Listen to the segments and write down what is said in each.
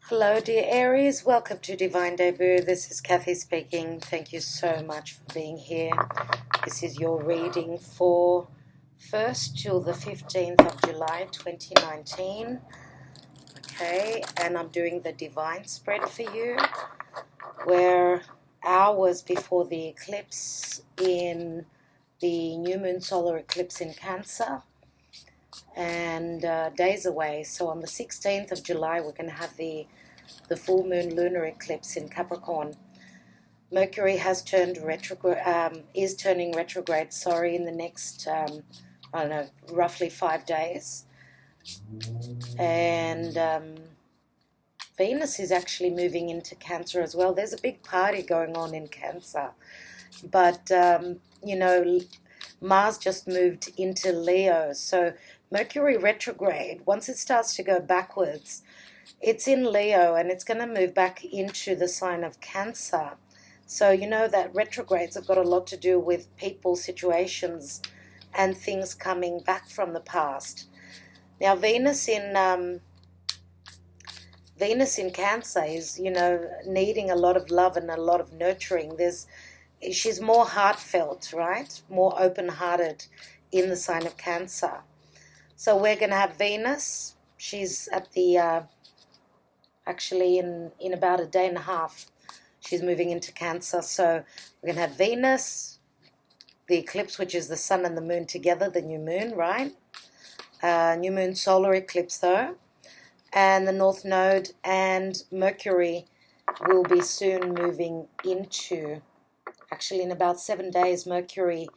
Hello dear Aries, welcome to Divine Debut. This is Kathy speaking. Thank you so much for being here. This is your reading for 1st till the 15th of July 2019. Okay, and I'm doing the divine spread for you. We're hours before the eclipse in the new moon solar eclipse in Cancer, and days away. So on the 16th of July we're going to have the full moon lunar eclipse in Capricorn. Mercury has turned retrograde, is turning retrograde, in the next, I don't know, roughly 5 days. And Venus is actually moving into Cancer as well. There's a big party going on in Cancer. But, you know, Mars just moved into Leo. So Mercury retrograde, once it starts to go backwards, it's in Leo and it's going to move back into the sign of Cancer. So you know that retrogrades have got a lot to do with people, situations, and things coming back from the past. Now Venus in Cancer is, you know, needing a lot of love and a lot of nurturing. She's more heartfelt, right? More open-hearted in the sign of Cancer. So we're going to have Venus. She's at the actually in about a day and a half she's moving into Cancer. So we're going to have Venus, the eclipse, which is the sun and the moon together, the new moon, right? New moon solar eclipse though, and the north node, and Mercury will be soon moving into, actually in about 7 days, Mercury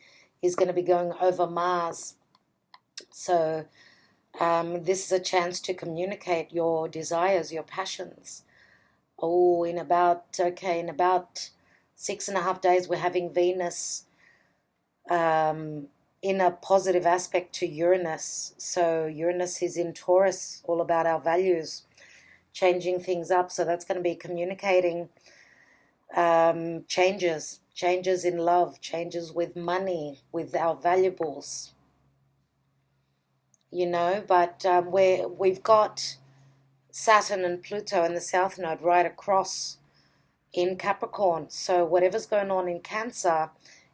is going to be going over Mars. So this is a chance to communicate your desires, your passions. Oh, in about 6.5 days, we're having Venus in a positive aspect to Uranus. So Uranus is in Taurus, all about our values, changing things up. So that's going to be communicating changes in love, changes with money, with our valuables. You know, but we've got Saturn and Pluto in the South Node right across in Capricorn. So whatever's going on in Cancer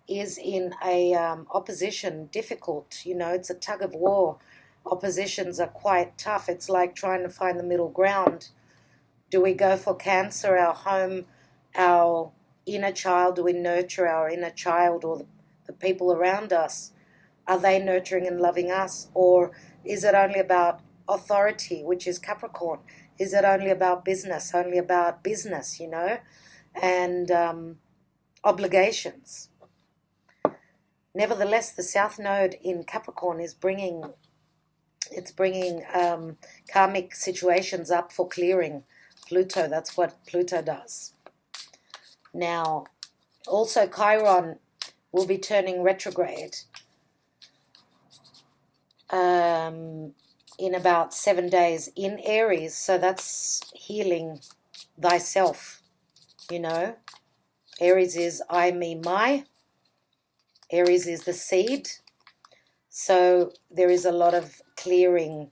is in a opposition, difficult. You know, it's a tug of war. Oppositions are quite tough. It's like trying to find the middle ground. Do we go for Cancer, our home, our inner child? Do we nurture our inner child or the people around us? Are they nurturing and loving us? Or is it only about authority, which is Capricorn? Is it only about business, you know, and obligations? Nevertheless, the South Node in Capricorn is bringing karmic situations up for clearing. Pluto, that's what Pluto does. Now, also Chiron will be turning retrograde in about 7 days in Aries. So that's healing thyself, you know. Aries is I, me, my. Aries is the seed. So there is a lot of clearing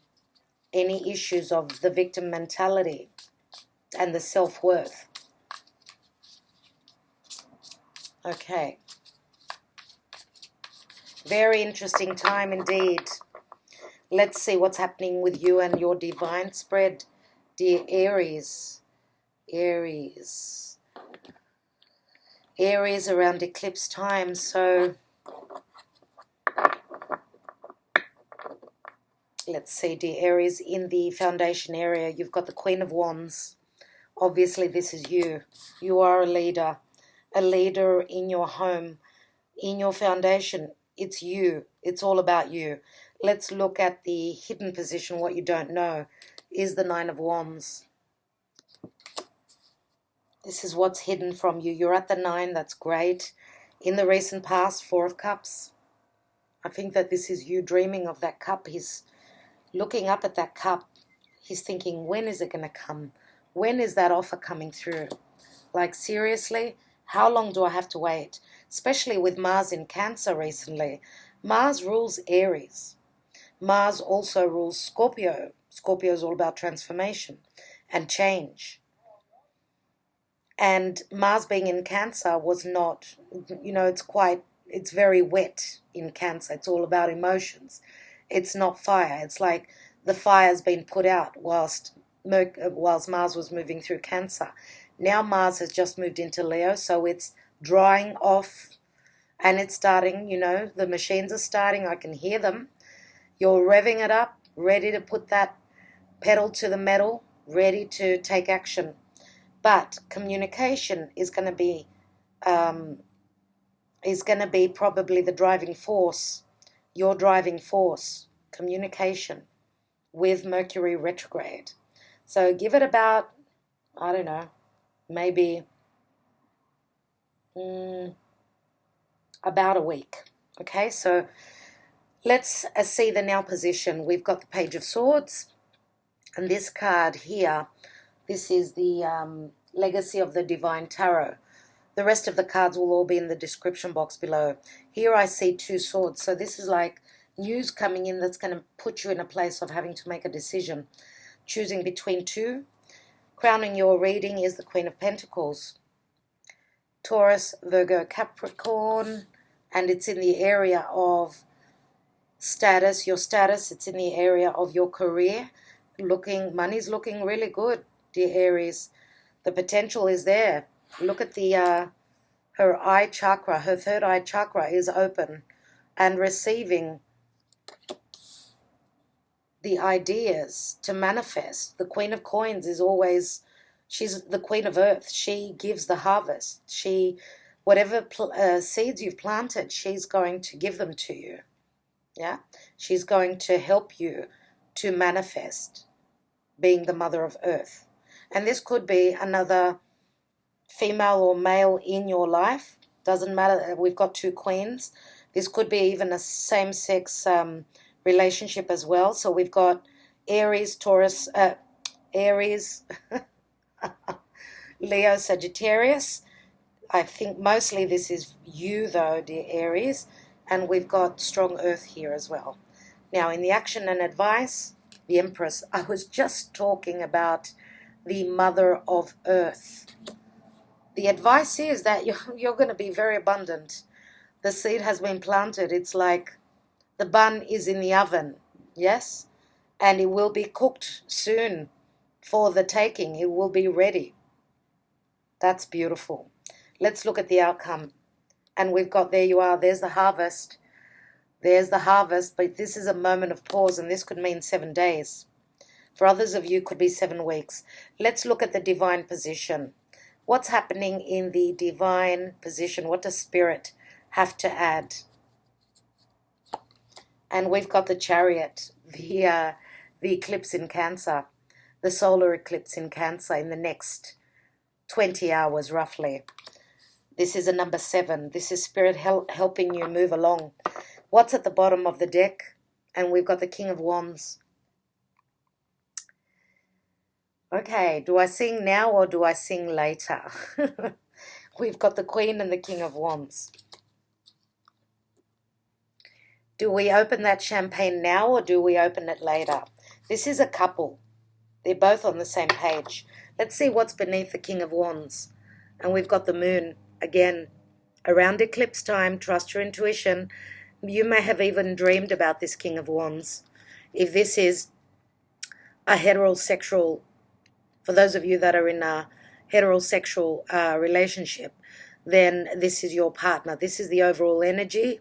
any issues of the victim mentality and the self-worth. Okay. Very interesting time indeed. Let's see what's happening with you and your divine spread, dear Aries. Aries around eclipse time. So let's see, dear Aries, in the foundation area, you've got the Queen of Wands. Obviously, this is you. You are a leader in your home, in your foundation. It's you. It's all about you. Let's look at the hidden position. What you don't know is the Nine of Wands. This is what's hidden from you. You're at the 9. That's great. In the recent past, 4 of Cups. I think that this is you dreaming of that cup. He's looking up at that cup. He's thinking, when is it going to come? When is that offer coming through? Like, seriously, how long do I have to wait? Especially with Mars in Cancer recently. Mars rules Aries. Mars also rules Scorpio. Scorpio is all about transformation and change. And Mars being in Cancer was not, it's very wet in Cancer. It's all about emotions. It's not fire. It's like the fire's been put out whilst Mars was moving through Cancer. Now Mars has just moved into Leo, so it's drying off and it's starting, the machines are starting. I can hear them. You're revving it up, ready to put that pedal to the metal, ready to take action. But communication is going to be probably the driving force, your driving force, communication with Mercury retrograde. So give it about, I don't know, maybe about a week. Okay, so let's see the now position. We've got the Page of Swords, and this card here, this is the Legacy of the Divine Tarot. The rest of the cards will all be in the description box below. Here I see 2 swords, so this is like news coming in that's going to put you in a place of having to make a decision, choosing between 2. Crowning your reading is the Queen of Pentacles. Taurus, Virgo, Capricorn, and it's in the area of status, your status. It's in the area of your career. Money's looking really good, dear Aries. The potential is there. Look at her eye chakra, her third eye chakra is open and receiving the ideas to manifest. The Queen of Coins is always, she's the Queen of Earth. She gives the harvest. Whatever seeds you've planted, she's going to give them to you. Yeah, she's going to help you to manifest, being the Mother of Earth. And this could be another female or male in your life. Doesn't matter. We've got 2 queens. This could be even a same-sex relationship as well. So we've got Aries, Taurus, Aries, Leo, Sagittarius. I think mostly this is you though, dear Aries. And we've got strong earth here as well. Now in the action and advice, the Empress. I was just talking about the Mother of Earth. The advice is that you're going to be very abundant. The seed has been planted. It's like the bun is in the oven, yes? And it will be cooked soon for the taking. It will be ready. That's beautiful. Let's look at the outcome. And we've got, there you are, there's the harvest. There's the harvest, but this is a moment of pause, and this could mean 7 days. For others of you, could be 7 weeks. Let's look at the divine position. What's happening in the divine position? What does Spirit have to add? And we've got the Chariot, the eclipse in Cancer, the solar eclipse in Cancer in the next 20 hours roughly. This is a number 7. This is Spirit helping you move along. What's at the bottom of the deck? And we've got the King of Wands. Okay, do I sing now or do I sing later? We've got the Queen and the King of Wands. Do we open that champagne now or do we open it later? This is a couple. They're both on the same page. Let's see what's beneath the King of Wands. And we've got the Moon. Again, around eclipse time, trust your intuition. You may have even dreamed about this King of Wands. If this is a heterosexual, for those of you that are in a heterosexual relationship, then this is your partner. This is the overall energy.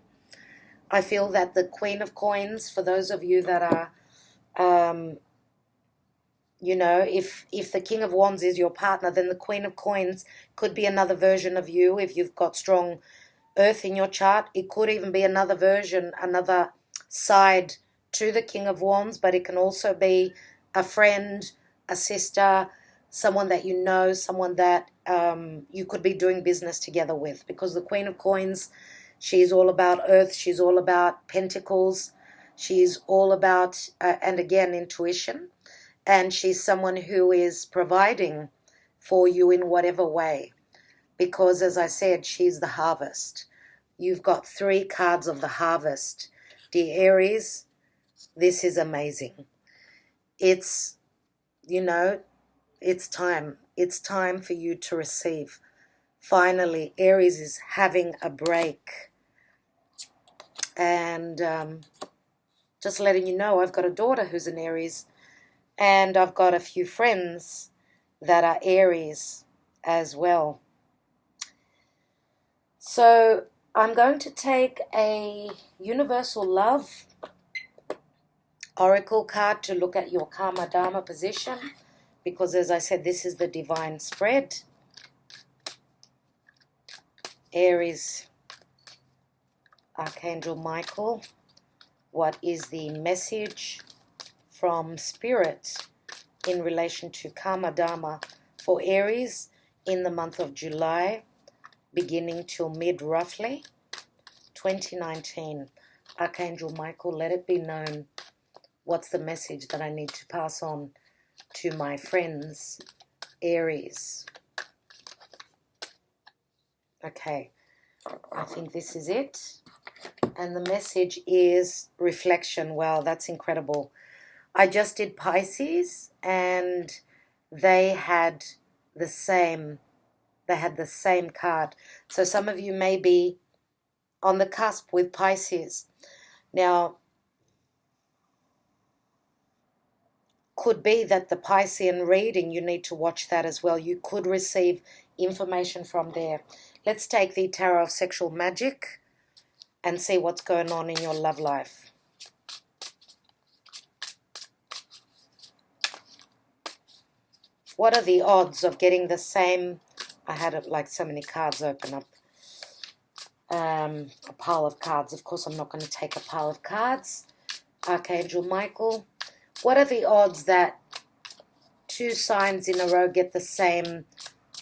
I feel that the Queen of Coins, for those of you that are, if the King of Wands is your partner, then the Queen of Coins could be another version of you. If you've got strong earth in your chart, it could even be another version, another side to the King of Wands, but it can also be a friend, a sister, someone that you know, someone that you could be doing business together with, because the Queen of Coins, she's all about earth, she's all about pentacles, she's all about, and again, intuition, and she's someone who is providing for you in whatever way, because as I said, she's the harvest. You've got 3 cards of the harvest. Dear Aries, this is amazing. It's, you know, it's time. It's time for you to receive. Finally, Aries is having a break. And just letting you know, I've got a daughter who's an Aries, and I've got a few friends that are Aries as well. So I'm going to take a Universal Love Oracle card to look at your Karma Dharma position, because as I said, this is the divine spread. Aries, Archangel Michael, what is the message from Spirit in relation to Karma Dharma for Aries in the month of July, beginning till mid roughly 2019? Archangel Michael, let it be known, what's the message that I need to pass on to my friends, Aries? Okay, I think this is it. And the message is reflection. Wow, that's incredible. I just did Pisces, and they had the same card. So some of you may be on the cusp with Pisces. Now, could be that the Piscean reading, you need to watch that as well. You could receive information from there. Let's take the Tarot of Sexual Magic and see what's going on in your love life. What are the odds of getting the same? I had like so many cards open up. A pile of cards. Of course, I'm not going to take a pile of cards. Archangel Michael, what are the odds that 2 signs in a row get the same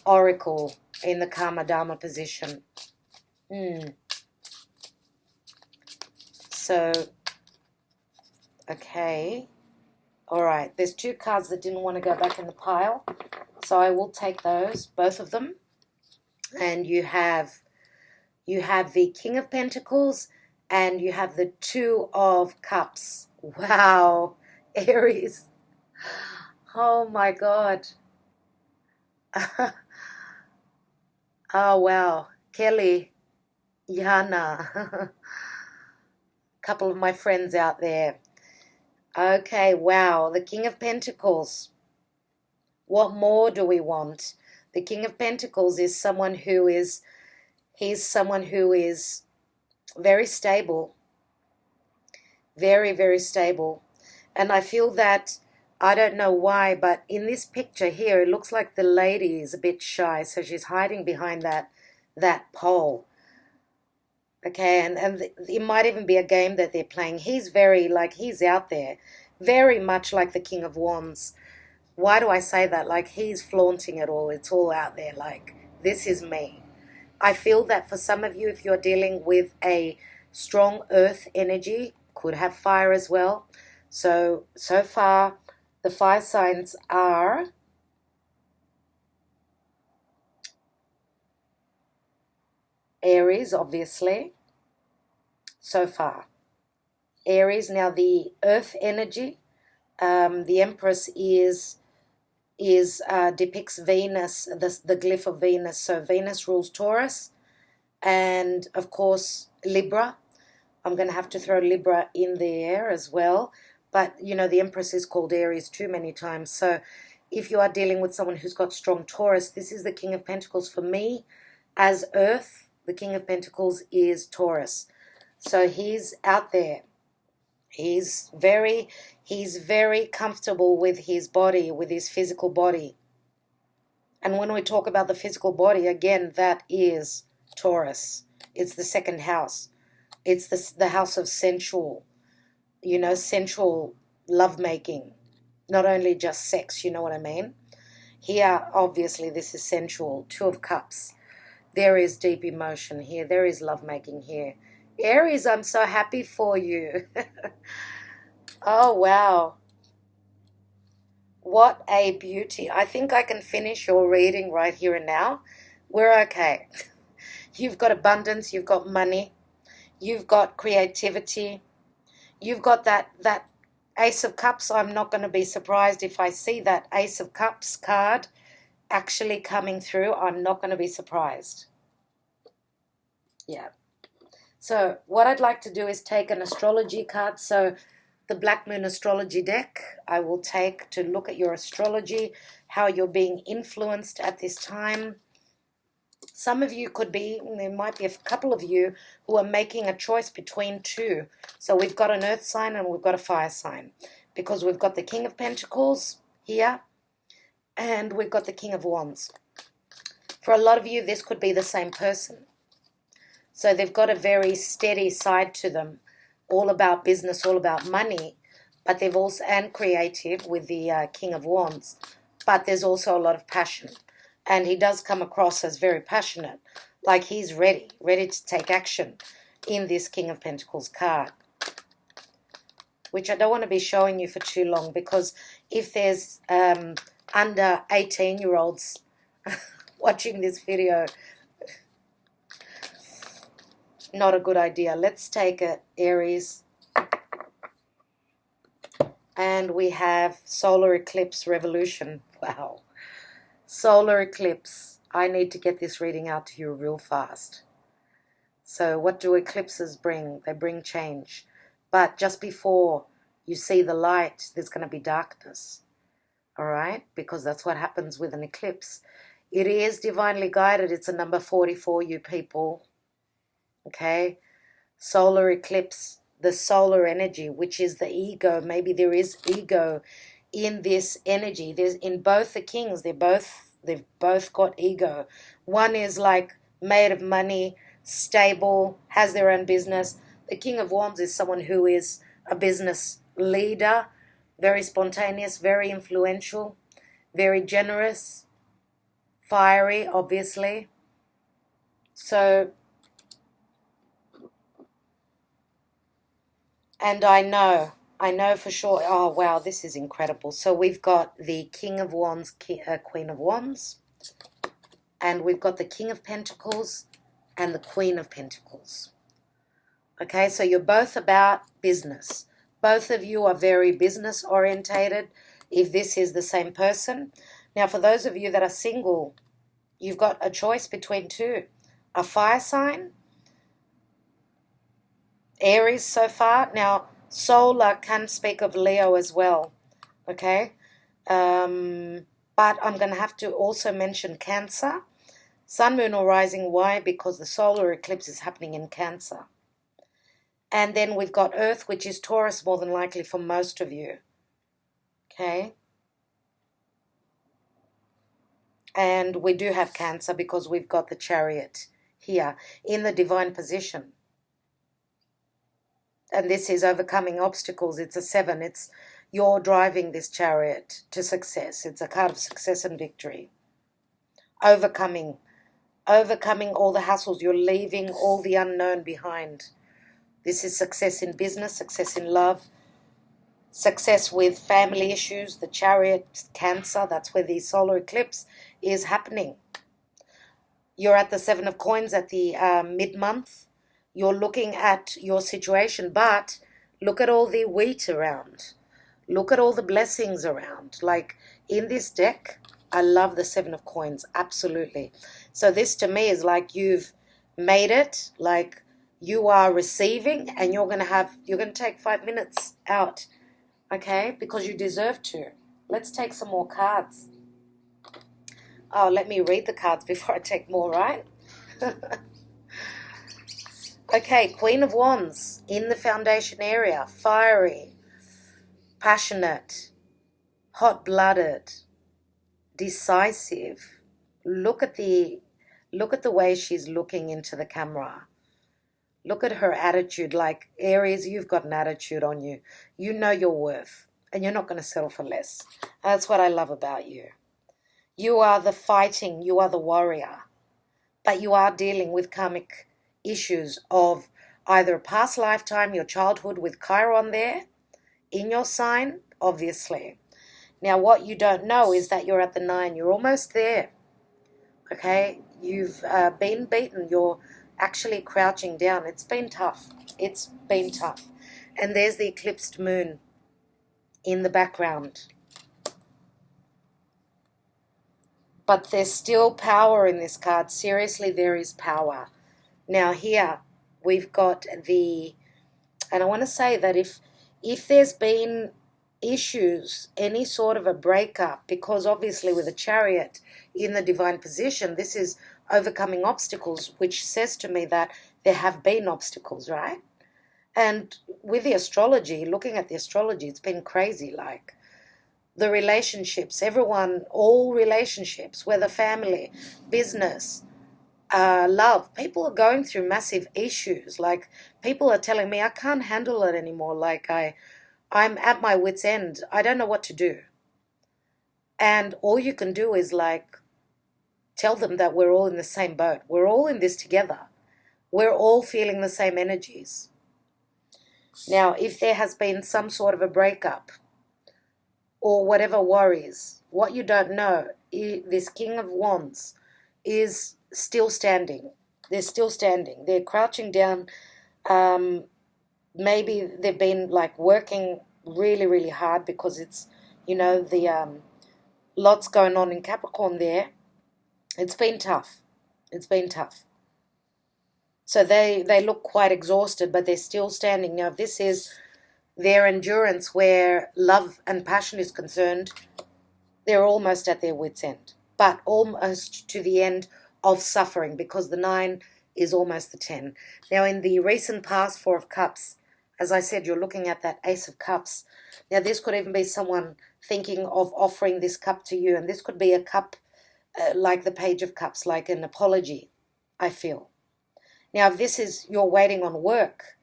oracle in the Karma Dharma position? So, okay. All right. There's 2 cards that didn't want to go back in the pile. So I will take those, both of them. And you have the King of Pentacles and you have the 2 of Cups. Wow. Aries. Oh my God. Oh wow. Kelly. Yana. Couple of my friends out there. Okay, wow. The King of Pentacles. What more do we want? The King of Pentacles is someone who is, he's someone who is very stable. Very, very stable. And I feel that, I don't know why, but in this picture here, it looks like the lady is a bit shy. So she's hiding behind that pole. Okay, and it might even be a game that they're playing. He's very, like, he's out there. Very much like the King of Wands. Why do I say that? Like, he's flaunting it all. It's all out there. Like, this is me. I feel that for some of you, if you're dealing with a strong earth energy, could have fire as well. So far, the fire signs are Aries, obviously, so far. Aries. Now, the earth energy, the Empress depicts Venus, the glyph of Venus. So Venus rules Taurus, and of course Libra. I'm going to have to throw Libra in there as well. But, you know, the Empress is called Aries too many times. So if you are dealing with someone who's got strong Taurus, this is the King of Pentacles. For me, as Earth, the King of Pentacles is Taurus. So he's out there. He's very comfortable with his body, with his physical body. And when we talk about the physical body, again, that is Taurus. It's the second house. It's the house of sensual, you know, sensual lovemaking. Not only just sex, you know what I mean? Here, obviously, this is sensual. 2 of Cups. There is deep emotion here. There is lovemaking here. Aries, I'm so happy for you. Oh, wow. What a beauty. I think I can finish your reading right here and now. We're okay. You've got abundance. You've got money. You've got creativity. You've got that Ace of Cups, I'm not going to be surprised if I see that Ace of Cups card actually coming through. I'm not going to be surprised. Yeah. So what I'd like to do is take an astrology card. So the Black Moon Astrology deck I will take to look at your astrology, how you're being influenced at this time. Some of you could be, there might be a couple of you who are making a choice between two. So we've got an earth sign and we've got a fire sign, because we've got the King of Pentacles here and we've got the King of Wands. For a lot of you, this could be the same person. So they've got a very steady side to them, all about business, all about money, but they've also, and creative with the King of Wands, but there's also a lot of passion. And he does come across as very passionate, like he's ready to take action in this King of Pentacles card, which I don't want to be showing you for too long, because if there's under 18-year-olds watching this video, not a good idea. Let's take it, Aries. And we have solar eclipse revolution. Wow. Solar eclipse. I need to get this reading out to you real fast. So what do eclipses bring? They bring change. But just before you see the light, there's going to be darkness. All right? Because that's what happens with an eclipse. It is divinely guided. It's a number 44, you people. Okay? Solar eclipse, the solar energy, which is the ego. Maybe there is ego in this energy. There's in both the kings, they've both got ego. One is like made of money, stable, has their own business. The King of Wands is someone who is a business leader, very spontaneous, very influential, very generous, fiery, obviously. So, and I know for sure, oh wow, this is incredible. So we've got the King of Wands, Queen of Wands, and we've got the King of Pentacles and the Queen of Pentacles. Okay, so you're both about business. Both of you are very business orientated, if this is the same person. Now, for those of you that are single, you've got a choice between two. A fire sign, Aries so far. Now, solar can speak of Leo as well, okay? But I'm going to have to also mention Cancer. Sun, Moon, or Rising. Why? Because the solar eclipse is happening in Cancer. And then we've got Earth, which is Taurus more than likely for most of you, okay? And we do have Cancer because we've got the Chariot here in the divine position. And this is overcoming obstacles. It's a 7. It's you're driving this chariot to success. It's a card of success and victory. Overcoming all the hassles. You're leaving all the unknown behind. This is success in business, success in love, success with family issues. The Chariot, Cancer, that's where the solar eclipse is happening. You're at the 7 of Coins at the mid-month. You're looking at your situation, but look at all the wheat around. Look at all the blessings around. Like in this deck, I love the 7 of Coins, absolutely. So this to me is like you've made it, like you are receiving, and you're going to take 5 minutes out, okay? Because you deserve to. Let's take some more cards. Oh, let me read the cards before I take more, right? Okay, Queen of Wands in the foundation area, fiery, passionate, hot-blooded, decisive. Look at the way she's looking into the camera. Look at her attitude. Like, Aries, you've got an attitude on you. You know your worth, and you're not going to settle for less. That's what I love about you. You are the fighting, you are the warrior, but you are dealing with karmic issues of either a past lifetime, your childhood with Chiron there in your sign, obviously. Now, what you don't know is that you're at the 9. You're almost there, okay? You've been beaten. You're actually crouching down. It's been tough. It's been tough. And there's the eclipsed moon. in the background. But there's still power in this card. Seriously, there is power. Now here we've got the, and I want to say that if there's been issues, any sort of a breakup, because obviously with a Chariot in the divine position, this is overcoming obstacles, which says to me that there have been obstacles, right? And with the astrology, looking at the astrology, it's been crazy. Like the relationships, everyone, all relationships, whether family, business, love, people are going through massive issues. Like people are telling me I can't handle it anymore. Like I'm at my wit's end. I don't know what to do. And all you can do is like tell them that we're all in the same boat. We're all in this together. We're all feeling the same energies. Now, if there has been some sort of a breakup or whatever worries, what you don't know, this King of Wands is still standing. They're still standing. They're crouching down. Maybe they've been like working really, really hard because it's, the lots going on in Capricorn there. It's been tough. It's been tough. So they look quite exhausted, but they're still standing. Now, this is their endurance where love and passion is concerned. They're almost at their wit's end, but almost to the end of suffering, because the 9 is almost the 10. Now, in the recent past, 4 of Cups, as I said, you're looking at that Ace of Cups. Now, this could even be someone thinking of offering this cup to you, and this could be a cup like the Page of Cups, like an apology, I feel. Now, if this is you're waiting on work,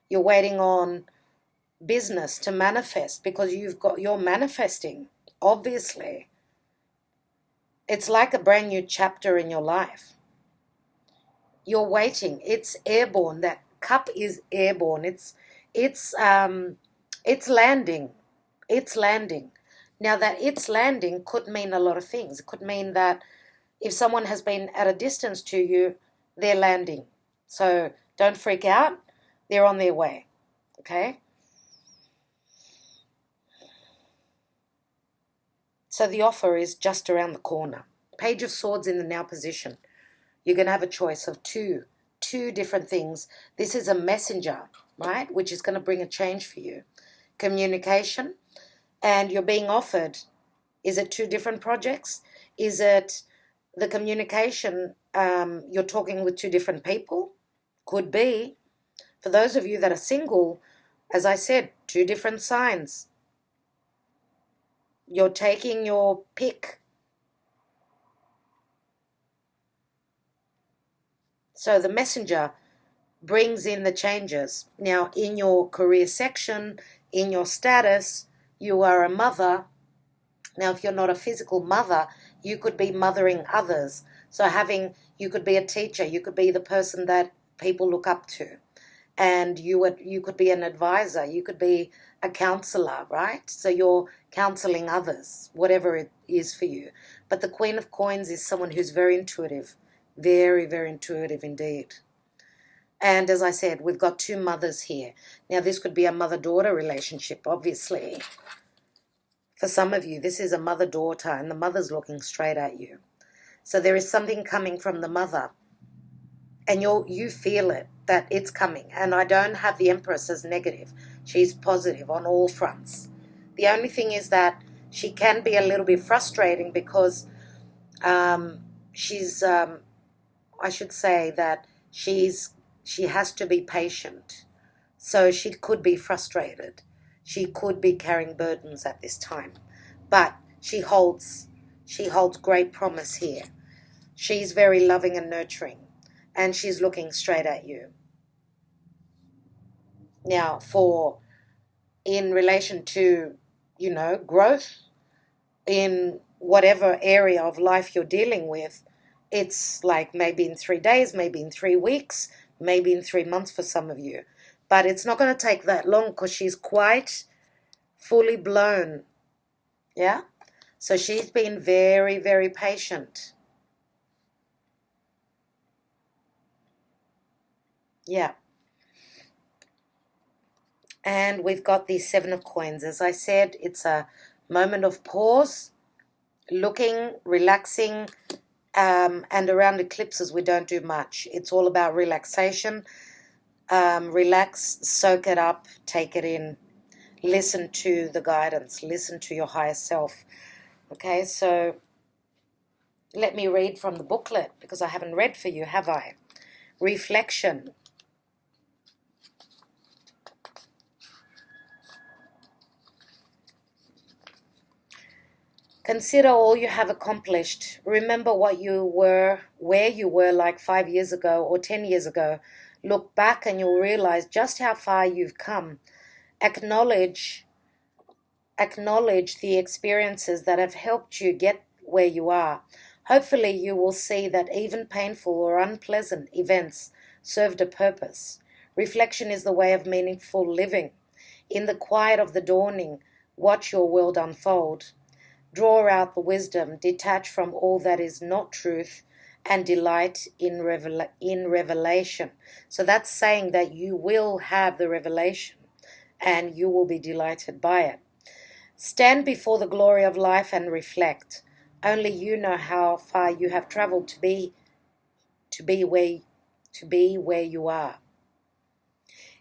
you're waiting on business to manifest because you're manifesting, obviously. It's like a brand new chapter in your life. You're waiting. It's airborne. That cup is airborne. It's landing. It's landing. Now, that it's landing could mean a lot of things. It could mean that if someone has been at a distance to you, they're landing. So don't freak out. They're on their way. Okay? So the offer is just around the corner. Page of Swords in the now position. You're going to have a choice of two different things. This is a messenger, right, which is going to bring a change for you. Communication, and you're being offered. Is it 2 different projects? Is it the communication, you're talking with 2 different people? Could be. For those of you that are single, as I said, 2 different signs. You're taking your pick. So the messenger brings in the changes. Now, in your career section, in your status, you are a mother. Now, if you're not a physical mother, you could be mothering others. So you could be a teacher. You could be the person that people look up to. And you could be an advisor. You could be a counselor, right? So you're counseling others, whatever it is for you. But the Queen of Coins is someone who's very intuitive. Very, very intuitive indeed. And as I said, we've got 2 mothers here. Now, this could be a mother-daughter relationship, obviously. For some of you, this is a mother-daughter, and the mother's looking straight at you. So there is something coming from the mother, and you feel it, that it's coming. And I don't have the Empress as negative. She's positive on all fronts. The only thing is that she can be a little bit frustrating because she's, I should say that she has to be patient. So she could be frustrated. She could be carrying burdens at this time. But she holds great promise here. She's very loving and nurturing. And she's looking straight at you. Now, in relation to, growth in whatever area of life you're dealing with, it's like maybe in 3 days, maybe in 3 weeks, maybe in 3 months for some of you. But it's not going to take that long because she's quite fully blown. Yeah? So she's been very, very patient. Yeah. And we've got the Seven of Coins. As I said, it's a moment of pause, looking, relaxing, and around eclipses we don't do much. It's all about relaxation. Relax, soak it up, take it in. Listen to the guidance. Listen to your higher self. Okay, so let me read from the booklet because I haven't read for you, have I? Reflection. Consider all you have accomplished. Remember what you were, where you were like 5 years ago or 10 years ago. Look back and you'll realize just how far you've come. Acknowledge the experiences that have helped you get where you are. Hopefully you will see that even painful or unpleasant events served a purpose. Reflection is the way of meaningful living. In the quiet of the dawning, watch your world unfold. Draw out the wisdom, detach from all that is not truth, and delight in revelation. So that's saying that you will have the revelation and you will be delighted by it. Stand before the glory of life and reflect. Only you know how far you have traveled to be where you are.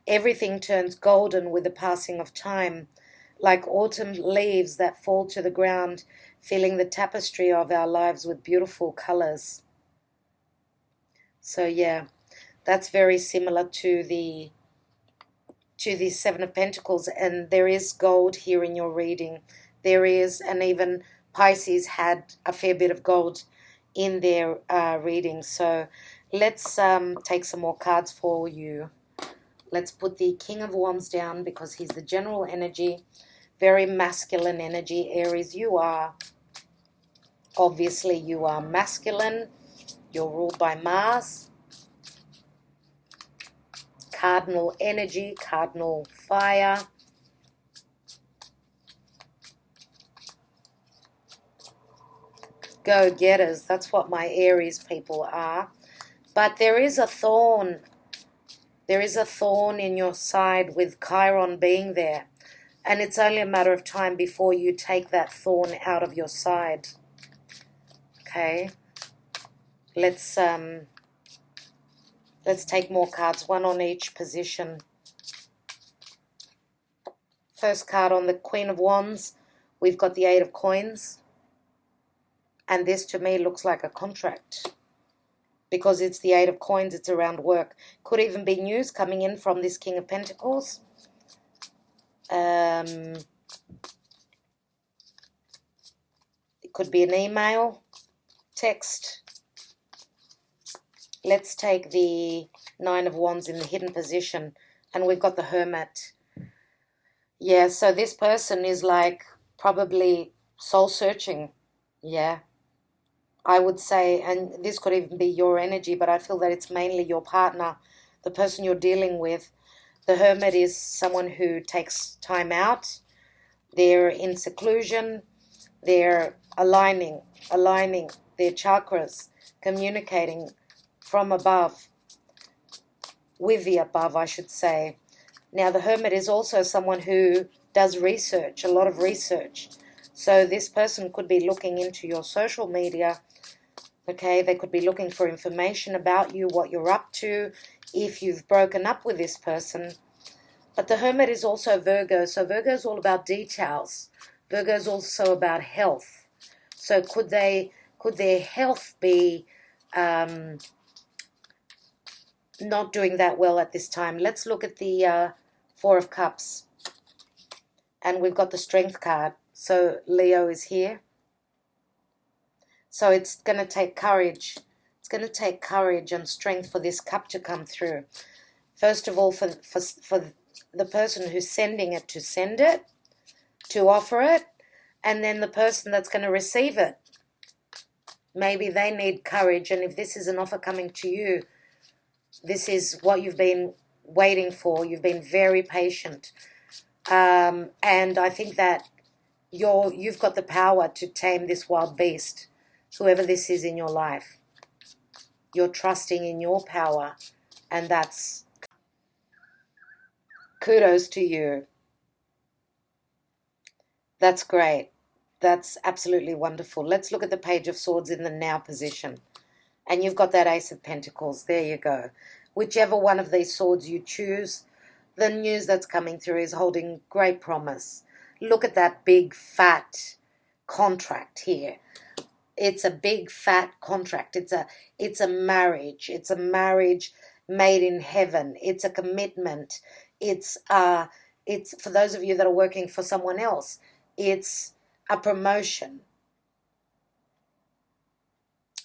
Everything turns golden with the passing of time, like autumn leaves that fall to the ground, filling the tapestry of our lives with beautiful colors. So yeah, that's very similar to the Seven of Pentacles, and there is gold here in your reading. There is, and even Pisces had a fair bit of gold in their reading. So let's take some more cards for you. Let's put the King of Wands down because he's the general energy, very masculine energy. Aries, you are, obviously you are masculine. You're ruled by Mars. Cardinal energy, cardinal fire. Go-getters, that's what my Aries people are. But there is a thorn. There is a thorn in your side with Chiron being there. And it's only a matter of time before you take that thorn out of your side. Okay. Let's take more cards, one on each position. First card on the Queen of Wands, we've got the Eight of Coins. And this to me looks like a contract. Because it's the Eight of Coins, it's around work. Could even be news coming in from this King of Pentacles. It could be an email, text. Let's take the Nine of Wands in the hidden position. And we've got the Hermit. Yeah, so this person is like probably soul searching. Yeah. I would say, and this could even be your energy, but I feel that it's mainly your partner, the person you're dealing with. The Hermit is someone who takes time out. They're in seclusion. They're aligning their chakras, communicating from above, with the above, I should say. Now, the Hermit is also someone who does research, a lot of research. So this person could be looking into your social media. Okay, they could be looking for information about you, what you're up to, if you've broken up with this person. But the Hermit is also Virgo. So Virgo is all about details. Virgo is also about health. So could their health be not doing that well at this time? Let's look at the Four of Cups. And we've got the Strength card. So Leo is here. So it's going to take courage. It's going to take courage and strength for this cup to come through. First of all, for the person who's sending it to send it, to offer it, and then the person that's going to receive it. Maybe they need courage, and if this is an offer coming to you, this is what you've been waiting for. You've been very patient. And I think that you've got the power to tame this wild beast, whoever this is in your life. You're trusting in your power, and that's Kudos to you. That's great. That's absolutely wonderful. Let's look at the Page of Swords in the now position. And you've got that Ace of Pentacles. There you go. Whichever one of these swords you choose, the news that's coming through is holding great promise. Look at that big, fat contract here. It's a big, fat contract. It's a marriage. It's a marriage made in heaven. It's a commitment. It's for those of you that are working for someone else, it's a promotion.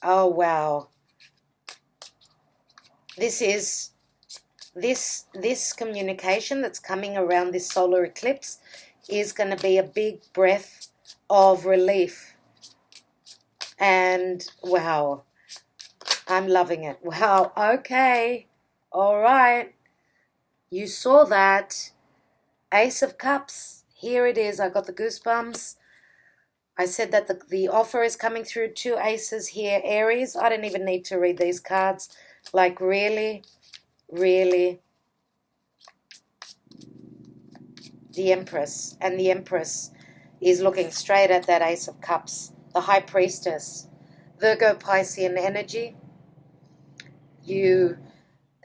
Oh, wow. This communication that's coming around this solar eclipse is going to be a big breath of relief. And wow, I'm loving it. Wow, okay. All right. You saw that. Ace of Cups. Here it is. I got the goosebumps. I said that the offer is coming through. 2 aces here. Aries. I don't even need to read these cards. Like, really, really. The Empress. And the Empress is looking straight at that Ace of Cups. The High Priestess. Virgo Piscean energy.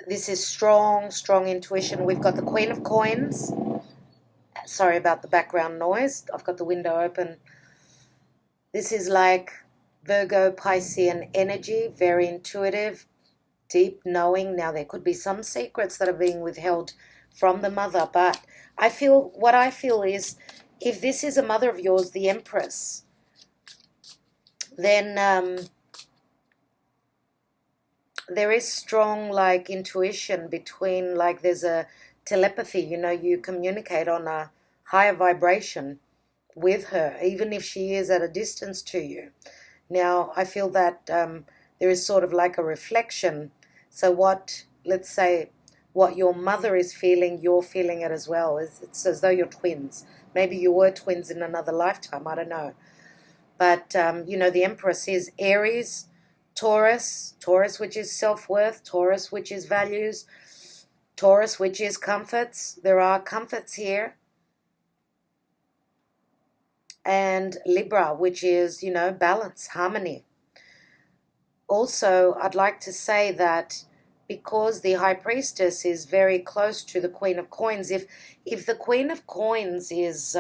This is strong, strong intuition. We've got the Queen of Coins. Sorry about the background noise. I've got the window open. This is like Virgo Piscean energy. Very intuitive. Deep knowing. Now, there could be some secrets that are being withheld from the mother, but what I feel is, if this is a mother of yours, the Empress, then there is strong, like, intuition between, like, there's a telepathy, you communicate on a higher vibration with her, even if she is at a distance to you. Now, I feel that there is sort of like a reflection. So let's say, what your mother is feeling, you're feeling it as well. It's as though you're twins. Maybe you were twins in another lifetime, I don't know. But, the Empress is Aries, Taurus, which is self-worth, Taurus, which is values, Taurus, which is comforts. There are comforts here. And Libra, which is, balance, harmony. Also, I'd like to say that because the High Priestess is very close to the Queen of Coins, if the Queen of Coins is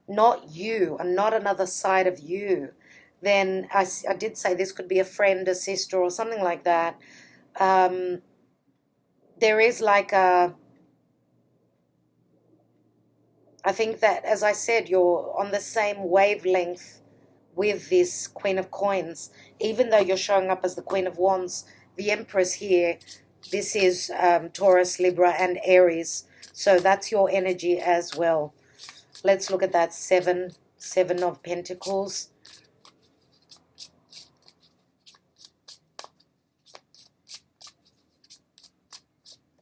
not you and not another side of you, then I did say this could be a friend, a sister, or something like that. There is like I think that, as I said, you're on the same wavelength with this Queen of Coins. Even though you're showing up as the Queen of Wands, the Empress here, this is Taurus, Libra, and Aries. So that's your energy as well. Let's look at that Seven of Pentacles.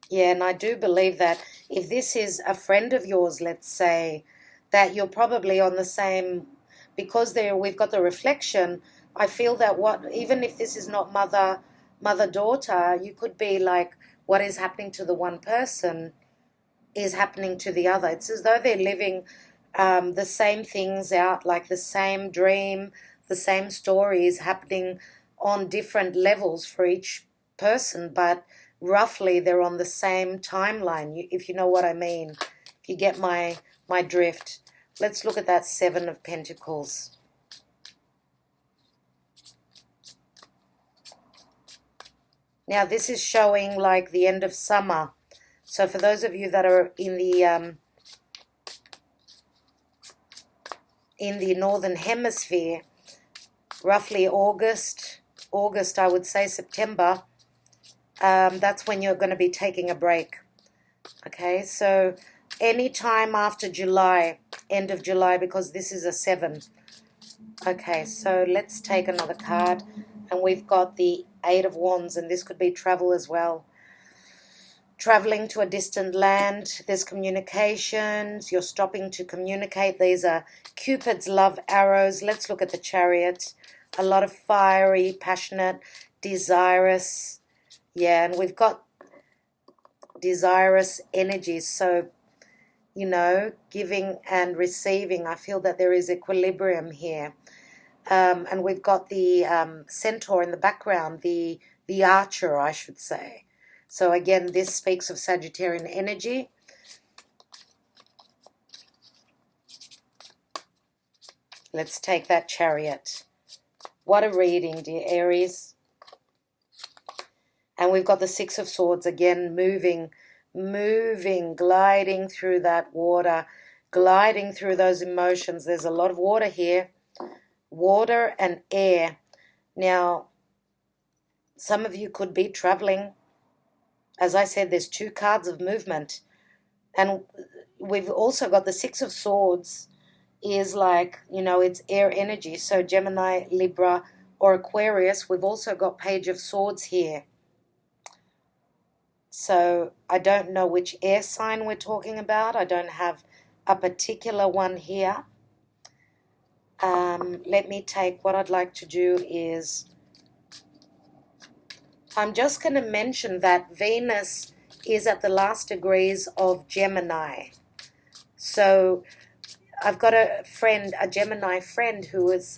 Yeah, and I do believe that if this is a friend of yours, let's say, that you're probably on the same, because we've got the reflection. I feel that even if this is not mother-daughter, you could be like, what is happening to the one person is happening to the other. It's as though they're living the same things out, like the same dream, the same story is happening on different levels for each person, but roughly they're on the same timeline, if you know what I mean, if you get my drift. Let's look at that Seven of Pentacles. Now, this is showing like the end of summer. So for those of you that are in the Northern Hemisphere, roughly August, I would say September, that's when you're going to be taking a break. Okay, so any time after July, end of July, because this is a 7. Okay, so let's take another card. And we've got the 8 of Wands, and this could be travel as well. Traveling to a distant land, there's communications, you're stopping to communicate. These are Cupid's love arrows. Let's look at the Chariot. A lot of fiery, passionate, desirous. Yeah, and we've got desirous energies. So, you know, giving and receiving, I feel that there is equilibrium here. And we've got the centaur in the background, the archer, I should say. So again, this speaks of Sagittarian energy. Let's take that Chariot. What a reading, dear Aries. And we've got the Six of Swords again, moving, gliding through that water, gliding through those emotions. There's a lot of water here, water and air. Now, some of you could be traveling. As I said, there's 2 cards of movement. And we've also got the Six of Swords is like, you know, it's air energy. So Gemini, Libra, or Aquarius. We've also got Page of Swords here. So I don't know which air sign we're talking about. I don't have a particular one here. Let me take, what I'd like to do is, I'm just going to mention that Venus is at the last degrees of Gemini. So I've got a friend, a Gemini friend who is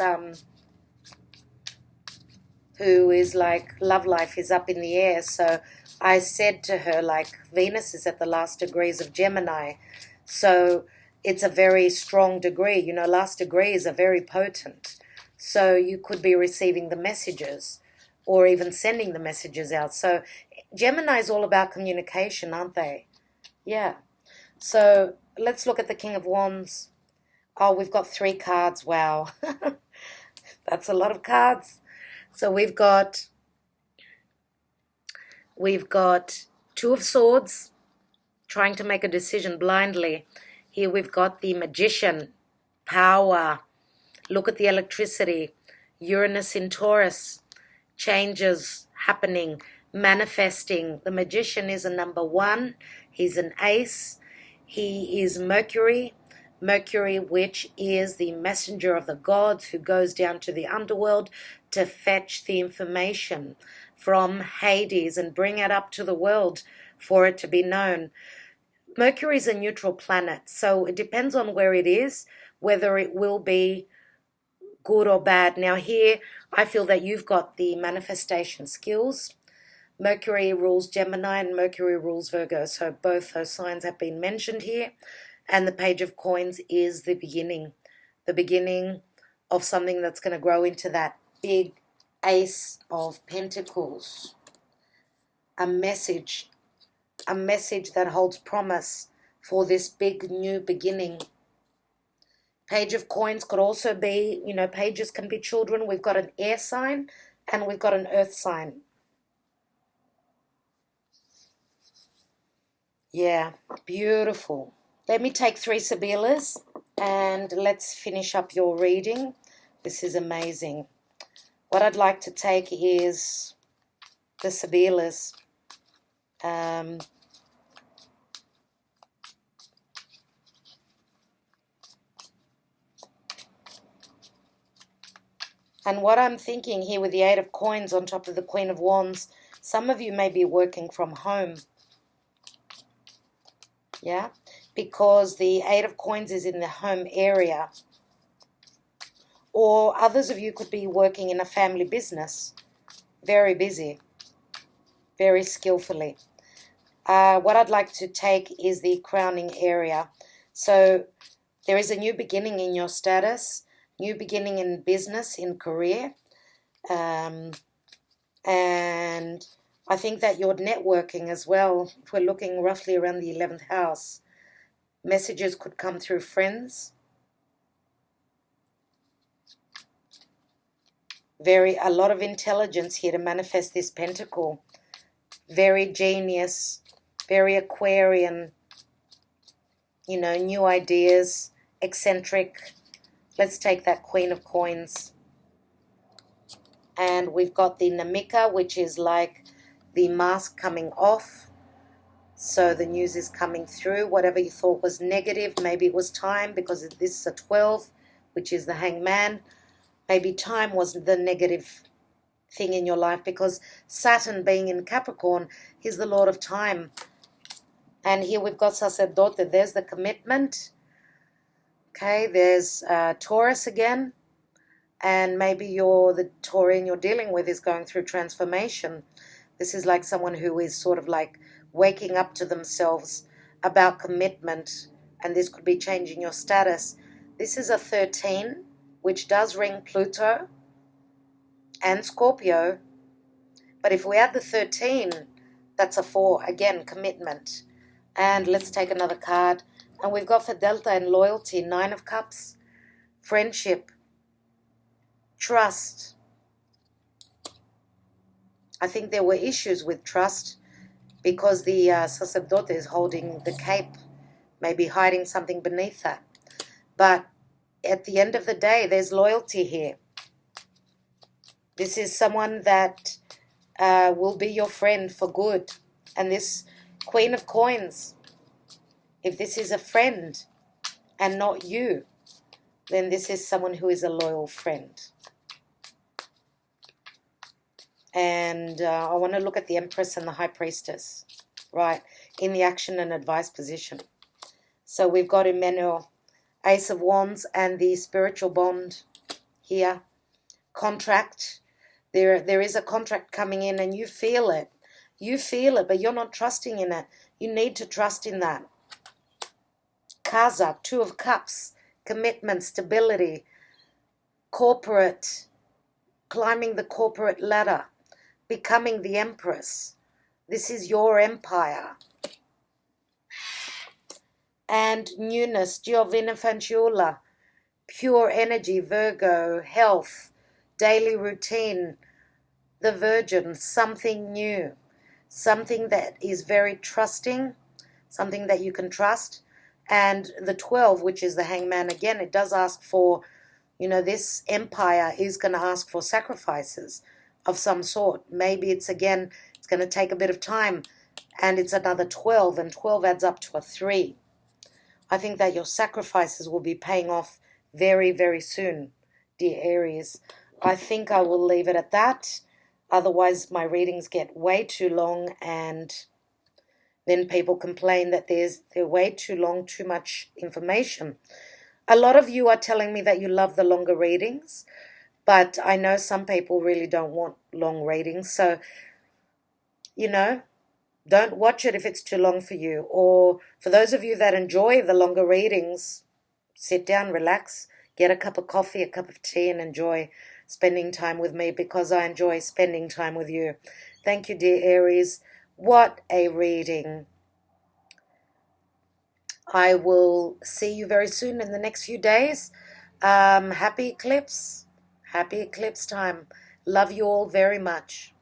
like, love life is up in the air. So I said to her, like, Venus is at the last degrees of Gemini. So it's a very strong degree. You know, last degrees are very potent. So you could be receiving the messages or even sending the messages out. So Gemini is all about communication, aren't they? Yeah. So let's look at the King of Wands. Oh, we've got 3 cards. Wow. That's a lot of cards. So we've got 2 of Swords, trying to make a decision blindly. Here we've got the Magician, power. Look at the electricity. Uranus in Taurus, changes happening, manifesting. The Magician is a number 1. He's an ace. He is Mercury, which is the messenger of the gods who goes down to the underworld to fetch the information from Hades and bring it up to the world for it to be known. Mercury is a neutral planet, so it depends on where it is, whether it will be good or bad. Now here, I feel that you've got the manifestation skills. Mercury rules Gemini and Mercury rules Virgo, so both those signs have been mentioned here. And the Page of Coins is the beginning of something that's going to grow into that big Ace of Pentacles. A message that holds promise for this big new beginning. Page of Coins could also be, you know, pages can be children. We've got an air sign and we've got an earth sign. Yeah, beautiful. Let me take 3 Sibillas and let's finish up your reading. This is amazing. What I'd like to take is the Sibillas. And what I'm thinking here with the 8 of Coins on top of the Queen of Wands, some of you may be working from home. Yeah, because the 8 of Coins is in the home area. Or others of you could be working in a family business. Very busy. Very skillfully. What I'd like to take is the crowning area. So there is a new beginning in your status, new beginning in business, in career. And I think that you're networking as well. If we're looking roughly around the 11th house, messages could come through friends. A lot of intelligence here to manifest this pentacle. Very genius, very Aquarian, you know, new ideas, eccentric. Let's take that Queen of Coins. And we've got the Namika, which is like the mask coming off. So the news is coming through. Whatever you thought was negative, maybe it was time, because this is a 12, which is the Hangman. Maybe time was the negative thing in your life, because Saturn being in Capricorn, he's the Lord of time. And here we've got sacerdote. There's the commitment. Okay, there's Taurus again. And maybe the Taurian you're dealing with is going through transformation. This is like someone who is sort of like waking up to themselves about commitment. And this could be changing your status. This is a 13, which does ring Pluto and Scorpio. But if we add the 13, that's a 4. Again, commitment. And let's take another card. And we've got for Delta and loyalty, 9 of Cups, friendship, trust. I think there were issues with trust because the sacerdote is holding the cape, maybe hiding something beneath that. But at the end of the day, there's loyalty here. This is someone that will be your friend for good. And this Queen of Coins, if this is a friend and not you, then this is someone who is a loyal friend. And I want to look at the Empress and the High Priestess, right, in the action and advice position. So we've got Emmanuel, Ace of Wands, and the spiritual bond here. Contract. There is a contract coming in and you feel it. You feel it, but you're not trusting in it. You need to trust in that. Casa, 2 of Cups, commitment, stability, corporate, climbing the corporate ladder, becoming the Empress. This is your empire. And newness, Giovina Fanciulla, pure energy, Virgo, health, daily routine, the Virgin, something new, something that is very trusting, something that you can trust. And the 12, which is the Hangman, again, it does ask for, this empire is going to ask for sacrifices of some sort. Maybe it's going to take a bit of time, and it's another 12, and 12 adds up to a 3. I think that your sacrifices will be paying off very, very soon, dear Aries. I think I will leave it at that. Otherwise, my readings get way too long, and then people complain that they're way too long, too much information. A lot of you are telling me that you love the longer readings, but I know some people really don't want long readings. So, don't watch it if it's too long for you. Or for those of you that enjoy the longer readings, sit down, relax, get a cup of coffee, a cup of tea, and enjoy spending time with me, because I enjoy spending time with you. Thank you, dear Aries. What a reading. I will see you very soon in the next few days. Happy eclipse. Happy eclipse time. Love you all very much.